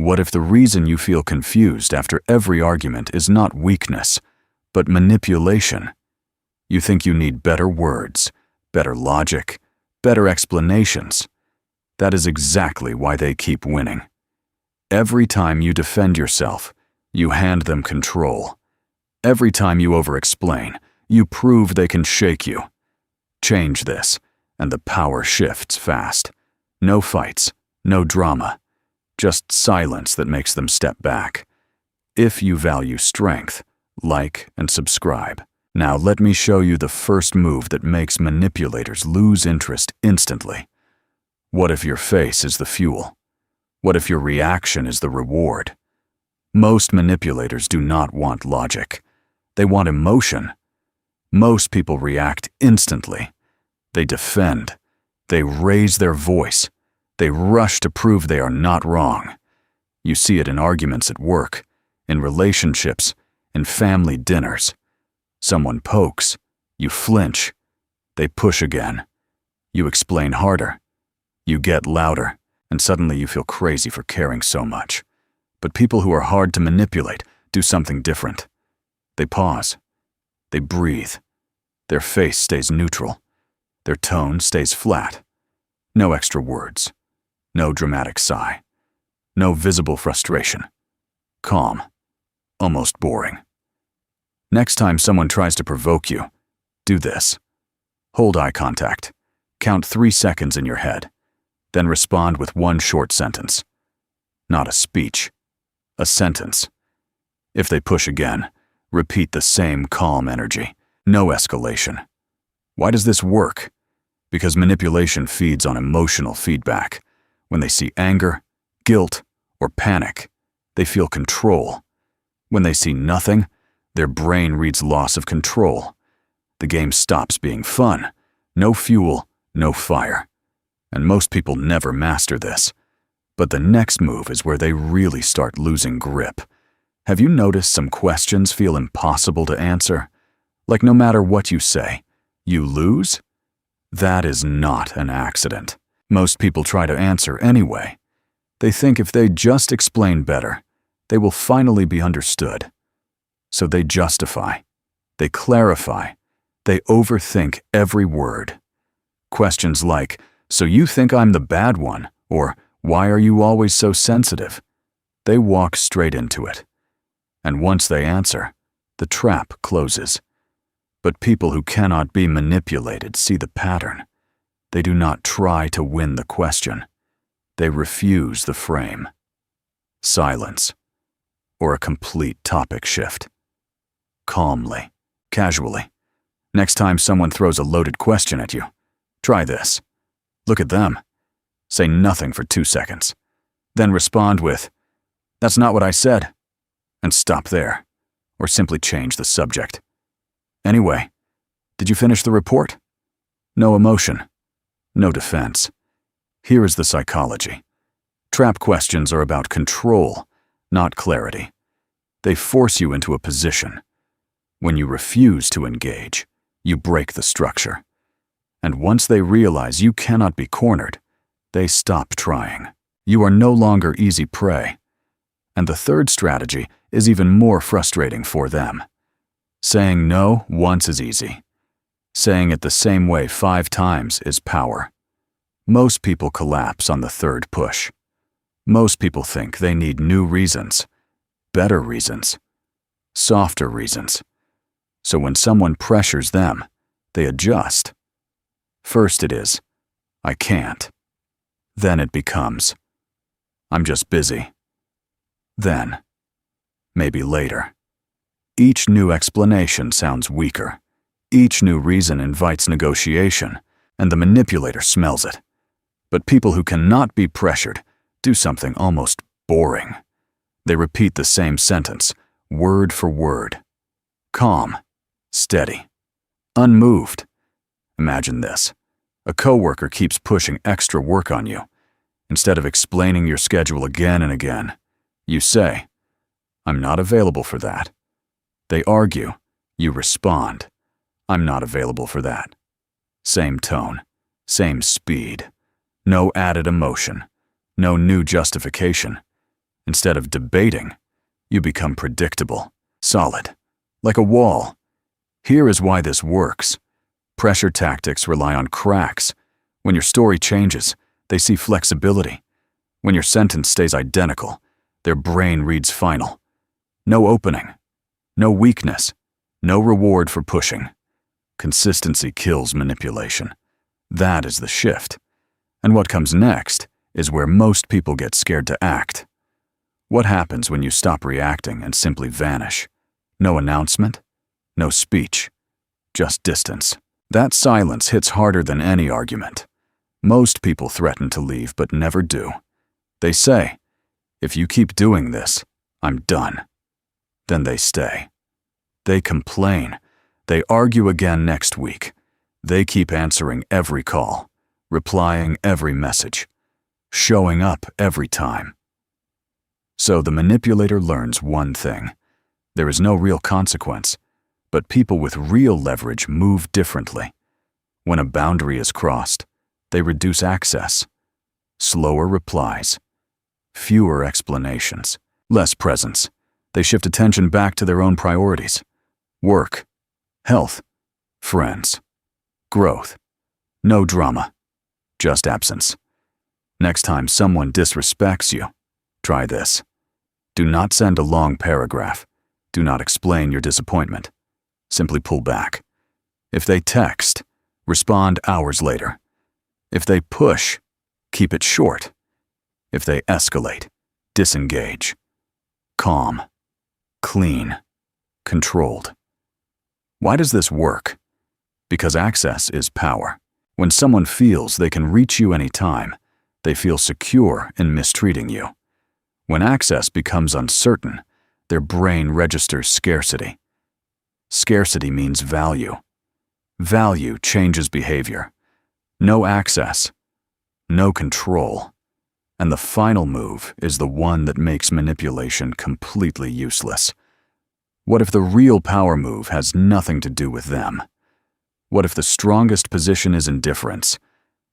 What if the reason you feel confused after every argument is not weakness, but manipulation? You think you need better words, better logic, better explanations. That is exactly why they keep winning. Every time you defend yourself, you hand them control. Every time you over-explain, you prove they can shake you. Change this, and the power shifts fast. No fights, no drama, just silence that makes them step back. If you value strength, like and subscribe. Now let me show you the first move that makes manipulators lose interest instantly. What if your face is the fuel? What if your reaction is the reward? Most manipulators do not want logic. They want emotion. Most people react instantly. They defend. They raise their voice. They rush to prove they are not wrong. You see it in arguments at work, in relationships, in family dinners. Someone pokes. You flinch. They push again. You explain harder. You get louder, and suddenly you feel crazy for caring so much. But people who are hard to manipulate do something different. They pause. They breathe. Their face stays neutral. Their tone stays flat. No extra words. No dramatic sigh. No visible frustration. Calm. Almost boring. Next time someone tries to provoke you, do this. Hold eye contact. Count 3 seconds in your head. Then respond with one short sentence. Not a speech. A sentence. If they push again, repeat the same calm energy. No escalation. Why does this work? Because manipulation feeds on emotional feedback. When they see anger, guilt, or panic, they feel control. When they see nothing, their brain reads loss of control. The game stops being fun. No fuel, no fire. And most people never master this. But the next move is where they really start losing grip. Have you noticed some questions feel impossible to answer? Like no matter what you say, you lose? That is not an accident. Most people try to answer anyway. They think if they just explain better, they will finally be understood. So they justify, they clarify, they overthink every word. Questions like, "So you think I'm the bad one?" or "Why are you always so sensitive?" They walk straight into it. And once they answer, the trap closes. But people who cannot be manipulated see the pattern. They do not try to win the question. They refuse the frame. Silence. Or a complete topic shift. Calmly, casually. Next time someone throws a loaded question at you, try this. Look at them. Say nothing for 2 seconds. Then respond with, "That's not what I said," and stop there, or simply change the subject. "Anyway, did you finish the report?" No emotion. No defense. Here is the psychology. Trap questions are about control, not clarity. They force you into a position. When you refuse to engage, you break the structure. And once they realize you cannot be cornered, they stop trying. You are no longer easy prey. And the third strategy is even more frustrating for them. Saying no once is easy. Saying it the same way 5 times is power. Most people collapse on the third push. Most people think they need new reasons, better reasons, softer reasons. So when someone pressures them, they adjust. First it is, "I can't." Then it becomes, "I'm just busy." Then, maybe later. Each new explanation sounds weaker. Each new reason invites negotiation, and the manipulator smells it. But people who cannot be pressured do something almost boring. They repeat the same sentence, word for word. Calm, steady, unmoved. Imagine this. A coworker keeps pushing extra work on you. Instead of explaining your schedule again and again, you say, "I'm not available for that." They argue. You respond, "I'm not available for that." Same tone, same speed. No added emotion, no new justification. Instead of debating, you become predictable, solid, like a wall. Here is why this works. Pressure tactics rely on cracks. When your story changes, they see flexibility. When your sentence stays identical, their brain reads final. No opening, no weakness, no reward for pushing. Consistency kills manipulation. That is the shift. And what comes next is where most people get scared to act. What happens when you stop reacting and simply vanish? No announcement, no speech, just distance. That silence hits harder than any argument. Most people threaten to leave but never do. They say, "If you keep doing this, I'm done." Then they stay. They complain. They argue again next week. They keep answering every call, replying every message, showing up every time. So the manipulator learns one thing. There is no real consequence, but people with real leverage move differently. When a boundary is crossed, they reduce access, slower replies, fewer explanations, less presence. They shift attention back to their own priorities: work, health, friends, growth. No drama, just absence. Next time someone disrespects you, try this. Do not send a long paragraph. Do not explain your disappointment. Simply pull back. If they text, respond hours later. If they push, keep it short. If they escalate, disengage. Calm, clean, controlled. Why does this work? Because access is power. When someone feels they can reach you anytime, they feel secure in mistreating you. When access becomes uncertain, their brain registers scarcity. Scarcity means value. Value changes behavior. No access, no control. And the final move is the one that makes manipulation completely useless. What if the real power move has nothing to do with them? What if the strongest position is indifference,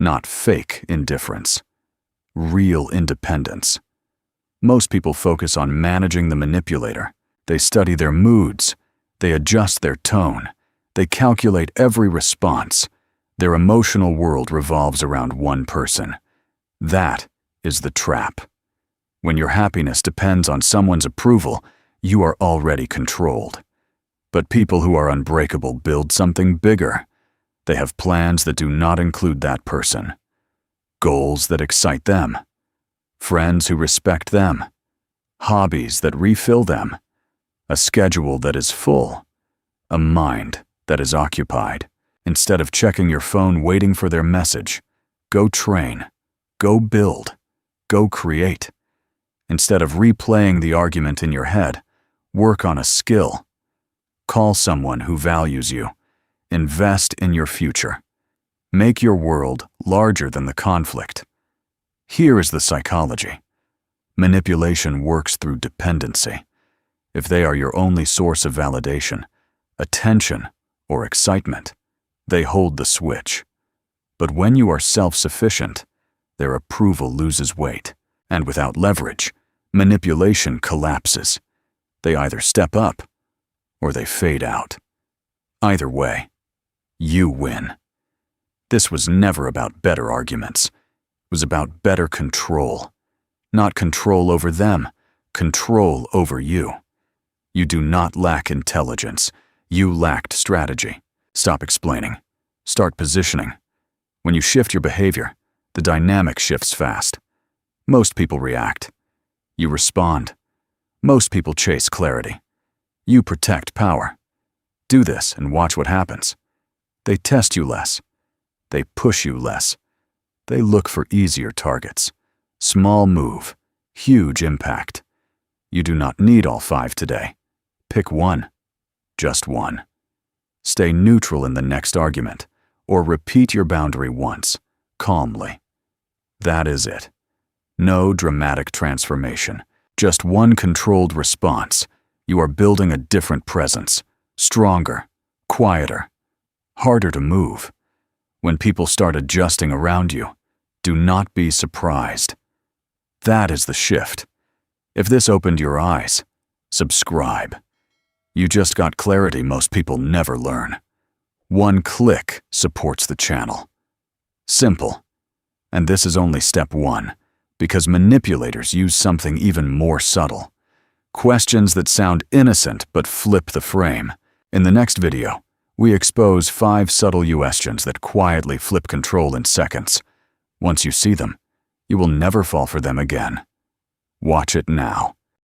not fake indifference, real independence? Most people focus on managing the manipulator. They study their moods. They adjust their tone. They calculate every response. Their emotional world revolves around one person. That is the trap. When your happiness depends on someone's approval, you are already controlled. But people who are unbreakable build something bigger. They have plans that do not include that person, goals that excite them, friends who respect them, hobbies that refill them, a schedule that is full, a mind that is occupied. Instead of checking your phone waiting for their message, go train, go build, go create. Instead of replaying the argument in your head, work on a skill. Call someone who values you. Invest in your future. Make your world larger than the conflict. Here is the psychology. Manipulation works through dependency. If they are your only source of validation, attention, or excitement, they hold the switch. But when you are self-sufficient, their approval loses weight, and without leverage, manipulation collapses. They either step up, or they fade out. Either way, you win. This was never about better arguments. It was about better control. Not control over them, control over you. You do not lack intelligence. You lacked strategy. Stop explaining. Start positioning. When you shift your behavior, the dynamic shifts fast. Most people react. You respond. Most people chase clarity. You protect power. Do this and watch what happens. They test you less. They push you less. They look for easier targets. Small move, huge impact. You do not need all 5 today. Pick one. Just one. Stay neutral in the next argument, or repeat your boundary once, calmly. That is it. No dramatic transformation. Just one controlled response. You are building a different presence. Stronger, quieter, harder to move. When people start adjusting around you, do not be surprised. That is the shift. If this opened your eyes, subscribe. You just got clarity most people never learn. One click supports the channel. Simple. And this is only step one, because manipulators use something even more subtle. Questions that sound innocent but flip the frame. In the next video, we expose 5 subtle questions that quietly flip control in seconds. Once you see them, you will never fall for them again. Watch it now.